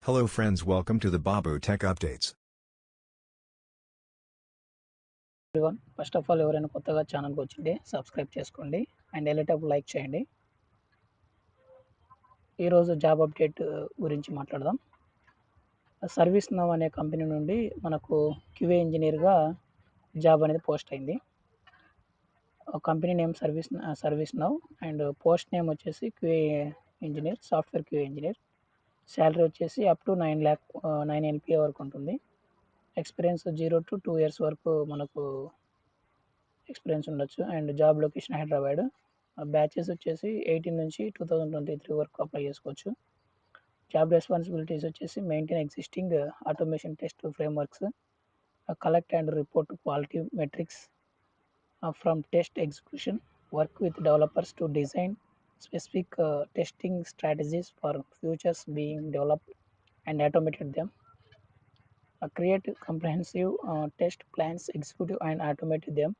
Hello friends, welcome to the BabuTech updates. Everyone first of all ఎవరైనా కొత్తగా ఛానల్కి వచ్చింటే సబ్స్క్రైబ్ చేసుకోండి అండ్ వెళ్ళేటప్పుడు లైక్ చేయండి. ఈరోజు జాబ్ అప్డేట్ గురించి మాట్లాడదాం. సర్వీస్ నౌ అనే కంపెనీ నుండి మనకు క్యూఏ ఇంజనీర్గా జాబ్ అనేది పోస్ట్ అయింది. Company name Service Now and post name వచ్చేసి QA engineer, software QA engineer. Salary వచ్చేసి అప్ టు 9 LPA వరకు ఉంటుంది. ఎక్స్పీరియన్స్ 0 to 2 years వరకు మనకు ఎక్స్పీరియన్స్ ఉండొచ్చు. And job location Hyderabad. Batches వచ్చేసి 18 నుంచి 2023 వరకు అప్లై చేసుకోవచ్చు. జాబ్ రెస్పాన్సిబిలిటీస్ వచ్చేసి maintain existing automation test frameworks, collect and report quality metrics from test execution, work with developers to design specific testing strategies for features being developed and automated them, create comprehensive test plans, execute and automate them,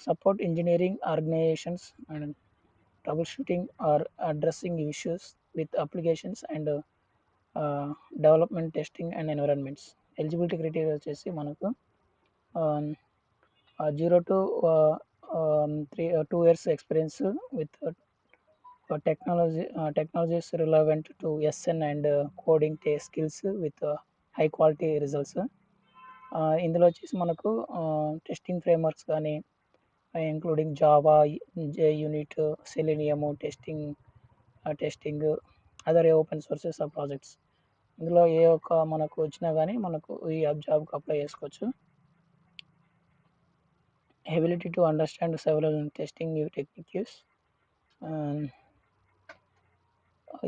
support engineering organizations and troubleshooting or addressing issues with applications and development testing and environments. Eligibility criteria వచ్చేసి మనకు 0 to 2 years experience with technologies relevant to SN and coding skills with high quality results. ఇందులో వచ్చేసి మనకు testing frameworks కానీ including Java, unit, selenium, testing other open sources of projects. ఇందులో ఏ ఒక్క మనకు వచ్చినా కానీ మనకు ఈ జాబ్కి అప్లై చేసుకోవచ్చు. Ability to understand several testing techniques,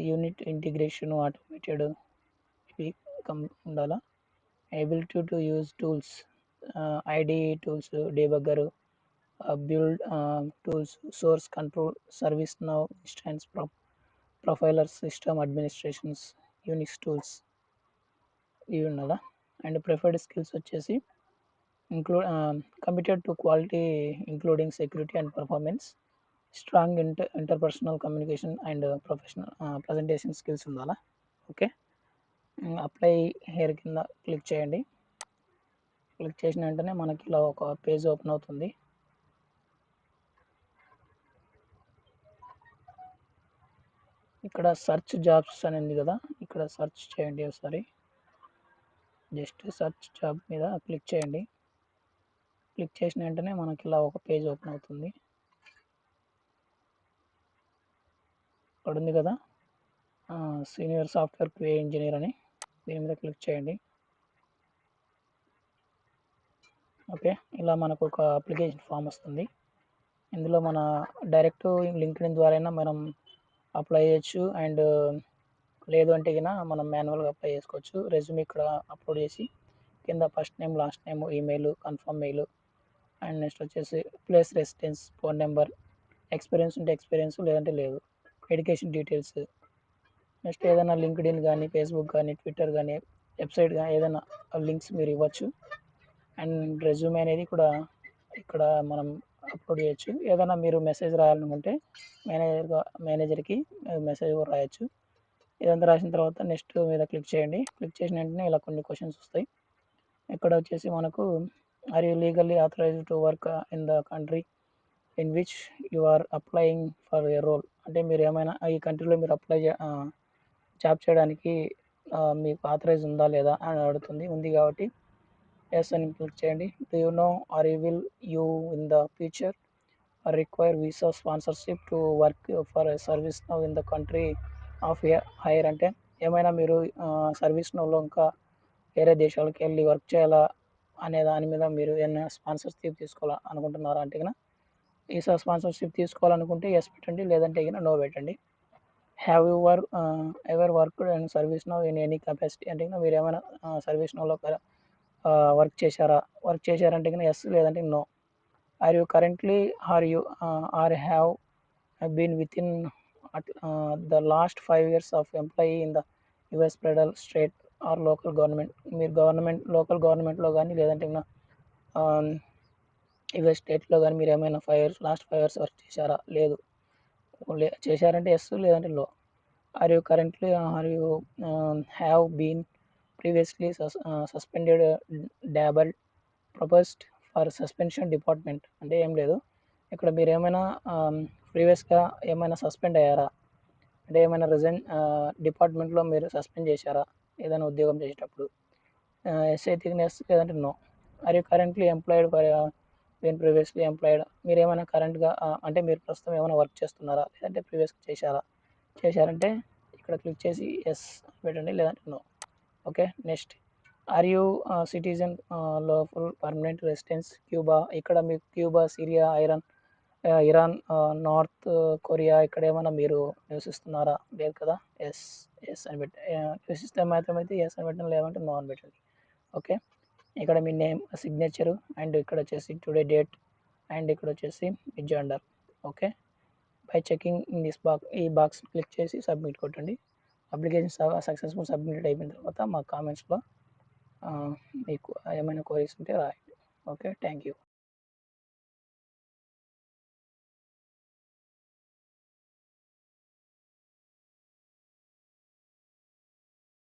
unit integration, automated ఇవి ఉండాలా. Ability to use tools, ID tools, debugger, build tools, source control, ServiceNow instance, profiler, system administrations, Unix tools ఇవి ఉండాలా. అండ్ ప్రిఫర్డ్ స్కిల్స్ వచ్చేసి committed to quality including security and performance, strong interpersonal communication and professional presentation skills ఉండాలా. Okay, apply here కింద click చేయండి. Click చేసిన వెంటనే మనకి ఇలా ఒక పేజ్ ఓపెన్ అవుతుంది. ఇక్కడ సర్చ్ జాబ్స్ అని ఉంది కదా, ఇక్కడ సర్చ్ చేయండి. ఒకసారి జస్ట్ సర్చ్ జాబ్ మీద క్లిక్ చేయండి. క్లిక్ చేసిన వెంటనే మనకి ఇలా ఒక పేజ్ ఓపెన్ అవుతుంది. ఇక్కడ ఉంది కదా సీనియర్ సాఫ్ట్వేర్ క్యూఏ ఇంజనీర్ అని, దీని మీద క్లిక్ చేయండి. ఓకే, ఇలా మనకు ఒక అప్లికేషన్ ఫామ్ వస్తుంది. ఇందులో మన డైరెక్ట్ లింక్డ్ఇన్ ద్వారా మనం అప్లై చేయొచ్చు. అండ్ లేదు అంటే కింద మనం మాన్యువల్గా అప్లై చేసుకోవచ్చు. రెజ్యూమ్ ఇక్కడ అప్లోడ్ చేసి కింద first name, last name, email, confirm mail, and next వచ్చేసి place residence, phone number, experience ఉంటే ఎక్స్పీరియన్స్, లేదంటే లేదు, ఎడ్యుకేషన్ డీటెయిల్స్, నెక్స్ట్ ఏదైనా లింక్డ్ఇన్ కానీ, ఫేస్బుక్ కానీ, ట్విట్టర్ కానీ, వెబ్సైట్ కానీ ఏదైనా లింక్స్ మీరు ఇవ్వచ్చు. అండ్ రెజ్యూమ్ అనేది కూడా ఇక్కడ మనం అప్లోడ్ చేయొచ్చు. ఏదైనా మీరు మెసేజ్ రాయాలనుకుంటే మేనేజర్కి మెసేజ్ కూడా రాయొచ్చు. ఇదంతా రాసిన తర్వాత నెక్స్ట్ మీద క్లిక్ చేయండి. క్లిక్ చేసిన వెంటనే ఇలా కొన్ని క్వశ్చన్స్ వస్తాయి. ఇక్కడ వచ్చేసి మనకు are you legally authorized to work in the country in which you are applying for a role, అంటే మీరు ఏమైనా ఈ కంట్రీలో మీరు జాబ్ చేయడానికి మీకు ఆథరైజ్ ఉందా లేదా అని అడుగుతుంది. ఉంది కాబట్టి ఎస్ అని క్లిక్ చేయండి. Do you now are you will you in the future require visa sponsorship to work for ServiceNow in the country of hire, అంటే ఏమైనా మీరు సర్వీస్ నౌలో ఇంకా వేరే దేశాలకు వెళ్ళి వర్క్ చేయాలా అనే దాని మీద మీరు ఏమైనా స్పాన్సర్షిప్ తీసుకోవాలా అనుకుంటున్నారా అంటే కనుక వీసా స్పాన్సర్షిప్ తీసుకోవాలనుకుంటే ఎస్ పెట్టండి, లేదంటే కనుక నో పెట్టండి. Have you ever worked in service now in any capacity, అంటే కనుక మీరు ఏమైనా సర్వీస్ నౌలో వర్క్ చేశారంటే కనుక ఎస్, లేదంటే no. Are you currently or have been within the last 5 years of employee in the US federal, state or local government, మీరు local గవర్నమెంట్లో కానీ లేదంటే యుఎస్ స్టేట్లో కానీ మీరు ఏమైనా లాస్ట్ 5 years వర్క్ చేశారా, లేదు చేశారంటే ఎస్, లేదంటే లో. Are you currently have been previously suspended debarred proposed for suspension department అంటే ఏం లేదు. ఇక్కడ మీరు ఏమైనా ప్రీవియస్గా ఏమైనా సస్పెండ్ అయ్యారా అంటే ఏమైనా డిపార్ట్మెంట్లో మీరు సస్పెండ్ చేశారా ఏదైనా ఉద్యోగం చేసేటప్పుడు? ఎస్ అయితే ఎస్, లేదంటే no. Are you currently employed for been previously employed మీరు ఏమైనా కరెంట్గా అంటే మీరు ప్రస్తుతం ఏమైనా వర్క్ చేస్తున్నారా లేదంటే ప్రీవియస్గా చేశారంటే ఇక్కడ క్లిక్ చేసి ఎస్ పెట్టండి, లేదంటే no. Okay, next are you citizen lawful permanent residence Cuba ఇక్కడ మీకు Cuba, Syria, Iran, North Korea ఇక్కడ ఏమైనా మీరు నివసిస్తున్నారా? లేదు కదా, ఎస్ ఎస్ అని పెట్టి నివసిస్తే మాత్రమైతే ఎస్ అని పెట్టండి, లేదంటే నో అని పెట్టండి. ఓకే, ఇక్కడ మీ నేమ్, సిగ్నేచరు, అండ్ ఇక్కడ వచ్చేసి టుడే డేట్, అండ్ ఇక్కడ వచ్చేసి మీ gender. Okay, by checking in this ఈ బాక్స్ క్లిక్ చేసి సబ్మిట్ కొట్టండి. అప్లికేషన్ సక్సెస్ఫుల్ సబ్మిట్ అయిపోయిన తర్వాత మా కామెంట్స్లో మీకు ఏమైనా క్వరీస్ ఉంటే రాయండి. Okay, thank you.